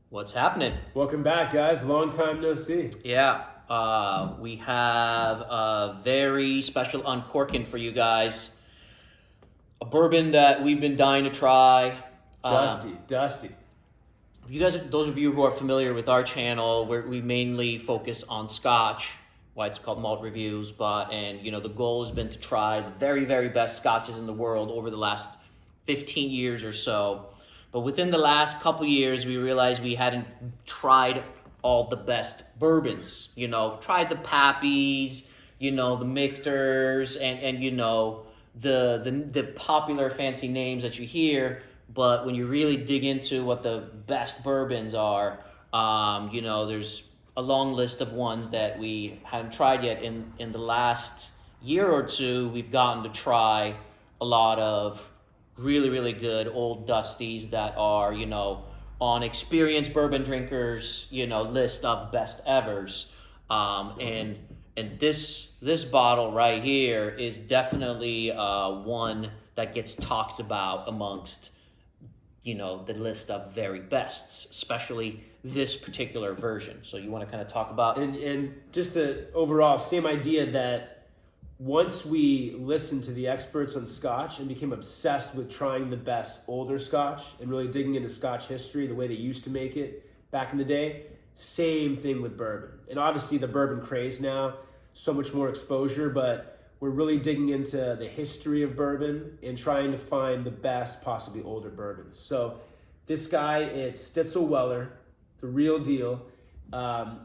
What's happening? Welcome back, guys. Long time no see. Yeah, we have a very special uncorking for you guys. A bourbon that we've been dying to try. Dusty. You guys, those of you who are familiar with our channel, we mainly focus on Scotch. Why it's called Malt Reviews, the goal has been to try the very, very best Scotches in the world over the last 15 years or so. But within the last couple years, we realized we hadn't tried all the best bourbons. Tried the Pappies, the Michters, and the popular fancy names that you hear. But when you really dig into what the best bourbons are, there's a long list of ones that we haven't tried yet. In the last year or two, we've gotten to try a lot of really, really good old dusties that are, on experienced bourbon drinkers, list of best evers. And this bottle right here is definitely one that gets talked about amongst the list of very bests, especially this particular version. So you want to kind of talk about and just the overall same idea that once we listened to the experts on Scotch and became obsessed with trying the best older Scotch and really digging into Scotch history, the way they used to make it back in the day, same thing with bourbon. And obviously the bourbon craze now, so much more exposure, but we're really digging into the history of bourbon and trying to find the best, possibly older bourbons. So this guy, it's Stitzel Weller, the real deal.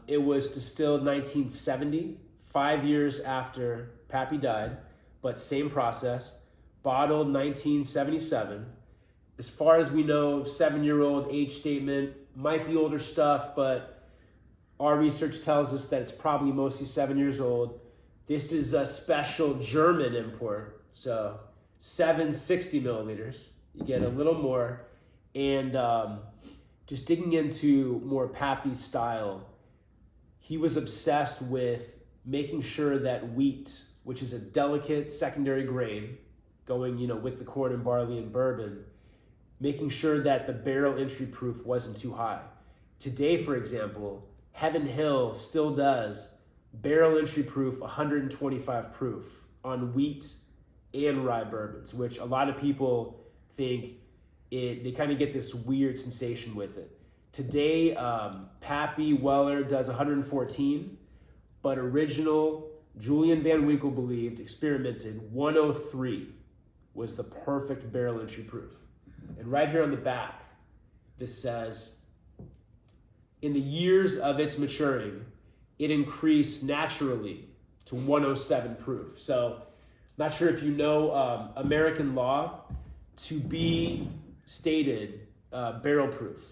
It was distilled 1970, 5 years after Pappy died, but same process. Bottled 1977. As far as we know, 7-year-old age statement, might be older stuff, but our research tells us that it's probably mostly 7 years old. This is a special German import, so 760 milliliters. You get a little more. And just digging into more Pappy style, he was obsessed with making sure that wheat, which is a delicate secondary grain, going with the corn and barley and bourbon, making sure that the barrel entry proof wasn't too high. Today, for example, Heaven Hill still does barrel entry proof 125 proof on wheat and rye bourbons, which a lot of people think they kind of get this weird sensation with it. Today, Pappy Weller does 114, but original Julian Van Winkle experimented 103 was the perfect barrel entry proof. And right here on the back, this says, in the years of its maturing, it increased naturally to 107 proof. So, not sure if you know American law, to be stated barrel proof,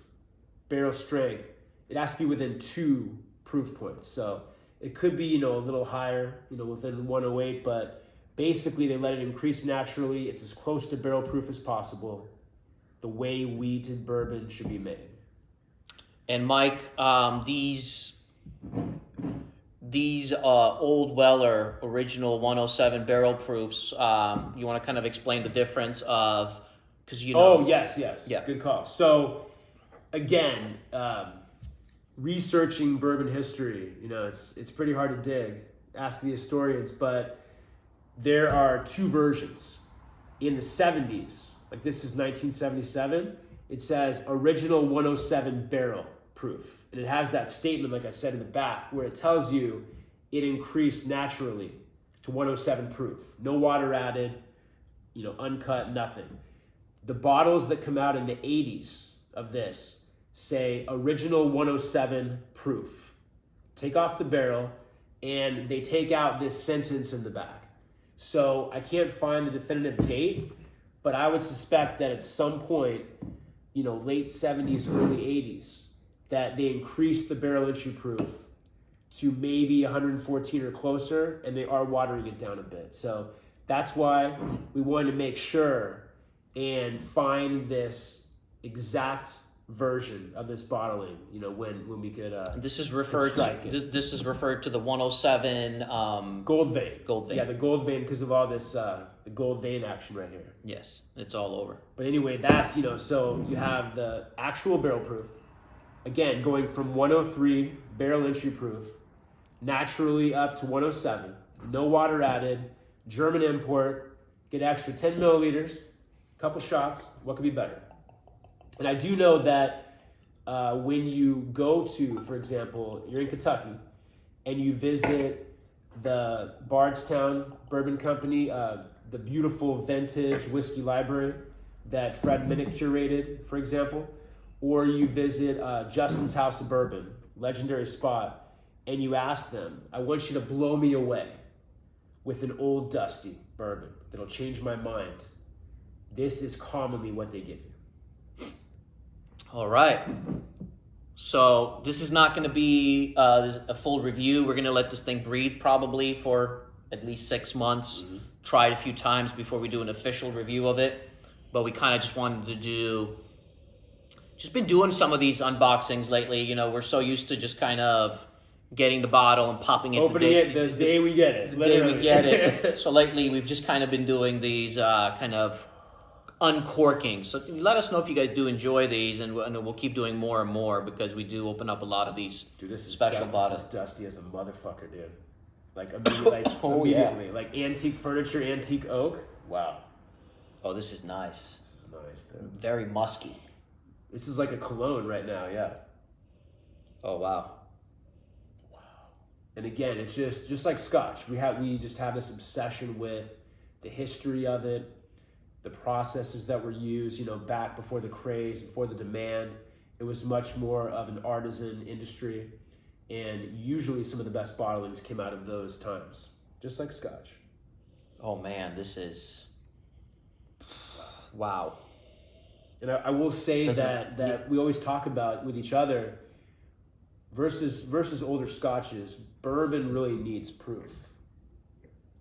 barrel strength, it has to be within 2 proof points. So it could be, a little higher, within 108, but basically they let it increase naturally. It's as close to barrel proof as possible, the way wheated bourbon should be made. And Mike, these Old Weller original 107 barrel proofs, you want to kind of explain the difference of, because Oh, yes. Yeah. Good call. So, again, researching bourbon history, it's pretty hard to dig. Ask the historians, but there are 2 versions. In the 70s, like this is 1977, it says original 107 barrel proof. And it has that statement, like I said, in the back, where it tells you it increased naturally to 107 proof. No water added, uncut, nothing. The bottles that come out in the 80s of this say original 107 proof. Take off the barrel, and they take out this sentence in the back. So I can't find the definitive date, but I would suspect that at some point, late 70s, early 80s, that they increased the barrel entry proof to maybe 114 or closer, and they are watering it down a bit. So that's why we wanted to make sure and find this exact version of this bottling, when we could this is referred to, this is referred to the 107 gold vein. Gold vein. Yeah, the gold vein, because of all this the gold vein action right here. Yes, it's all over. But anyway, that's so you have the actual barrel proof, again, going from 103 barrel entry proof, naturally up to 107, no water added, German import, get extra 10 milliliters, couple shots. What could be better? And I do know that when you go to, for example, you're in Kentucky and you visit the Bardstown Bourbon Company, the beautiful vintage whiskey library that Fred Minnick curated, for example, or you visit Justin's House of Bourbon, legendary spot, and you ask them, I want you to blow me away with an old dusty bourbon that'll change my mind. This is commonly what they give you. All right. So this is not going to be a full review. We're going to let this thing breathe probably for at least 6 months. Mm-hmm. Try it a few times before we do an official review of it. But we kind of just wanted to just been doing some of these unboxings lately. You know, we're so used to just kind of getting the bottle and popping it. Opening it the day we get it. The day we get it. So lately we've just kind of been doing these kind of uncorking. So let us know if you guys do enjoy these, and we'll keep doing more and more because we do open up a lot of these special bottles. This is dusty as a motherfucker, dude. Like immediately. Yeah. Like antique furniture, antique oak. Wow. Oh, this is nice. This is nice, dude. Very musky. This is like a cologne right now, yeah. Oh, wow. And again, it's just like Scotch. We just have this obsession with the history of it, the processes that were used, you know, back before the craze, before the demand. It was much more of an artisan industry, and usually some of the best bottlings came out of those times, just like Scotch. Oh man, this is wow. And I will say that we always talk about with each other versus older Scotches, bourbon really needs proof.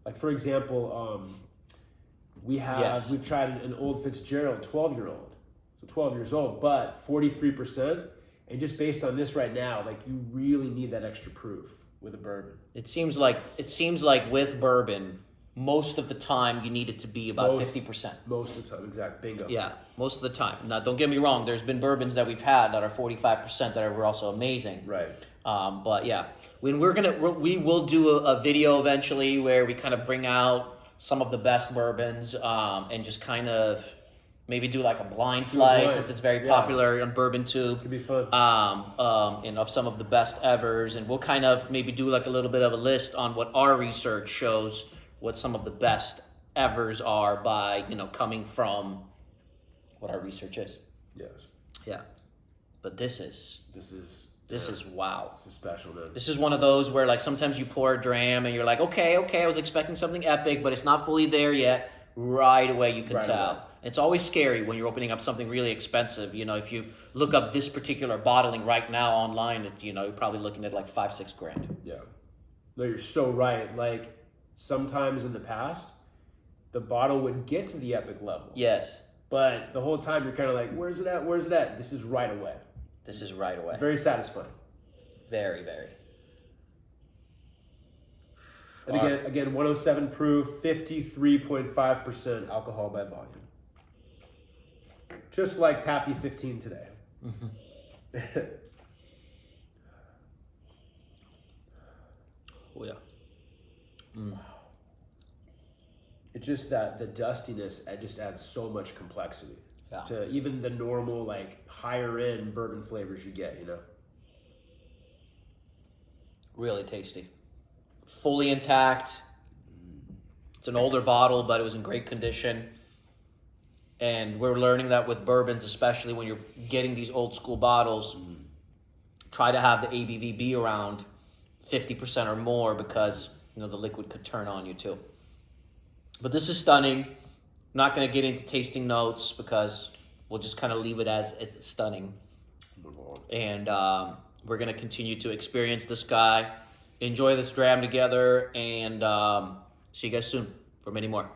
Like for example, we've tried an old Fitzgerald 12-year-old, so 12 years old, but 43%. And just based on this right now, like you really need that extra proof with a bourbon. It seems like with bourbon, most of the time you need it to be about 50%. Most of the time, exact, bingo. Yeah, most of the time. Now, don't get me wrong. There's been bourbons that we've had that are 45% that were also amazing. Right. But yeah, we will do a video eventually where we kind of bring out some of the best bourbons and just kind of maybe do like a blind flight since it's very popular on Bourbon Tube. Could be fun. And of some of the best evers, and we'll kind of maybe do like a little bit of a list on what our research shows, what some of the best evers are by, you know, coming from what our research is. Yes. Yeah. But this is wow. This is special, man. This is one of those where like sometimes you pour a dram and you're like, okay, I was expecting something epic, but it's not fully there yet. Right away you can tell. Away. It's always scary when you're opening up something really expensive. You know, if you look up this particular bottling right now online, you know, you're probably looking at like $5-6 grand. Yeah. No, you're so right. Like sometimes in the past, the bottle would get to the epic level. Yes. But the whole time you're kind of like, where's it at? Where's it at? This is right away. This is right away. Very satisfying. Very, very. And again, 107 proof, 53.5% alcohol by volume. Just like Pappy 15 today. Mm-hmm. Oh yeah. Mm. Wow. It's just that the dustiness just adds so much complexity to even the normal, like higher end bourbon flavors you get, you know? Really tasty. Fully intact. It's an older bottle, but it was in great condition. And we're learning that with bourbons, especially when you're getting these old school bottles, try to have the ABV be around 50% or more because, you know, the liquid could turn on you too. But this is stunning. I'm not going to get into tasting notes because we'll just kind of leave it as it's stunning. And we're going to continue to experience this guy, enjoy this dram together, and see you guys soon for many more.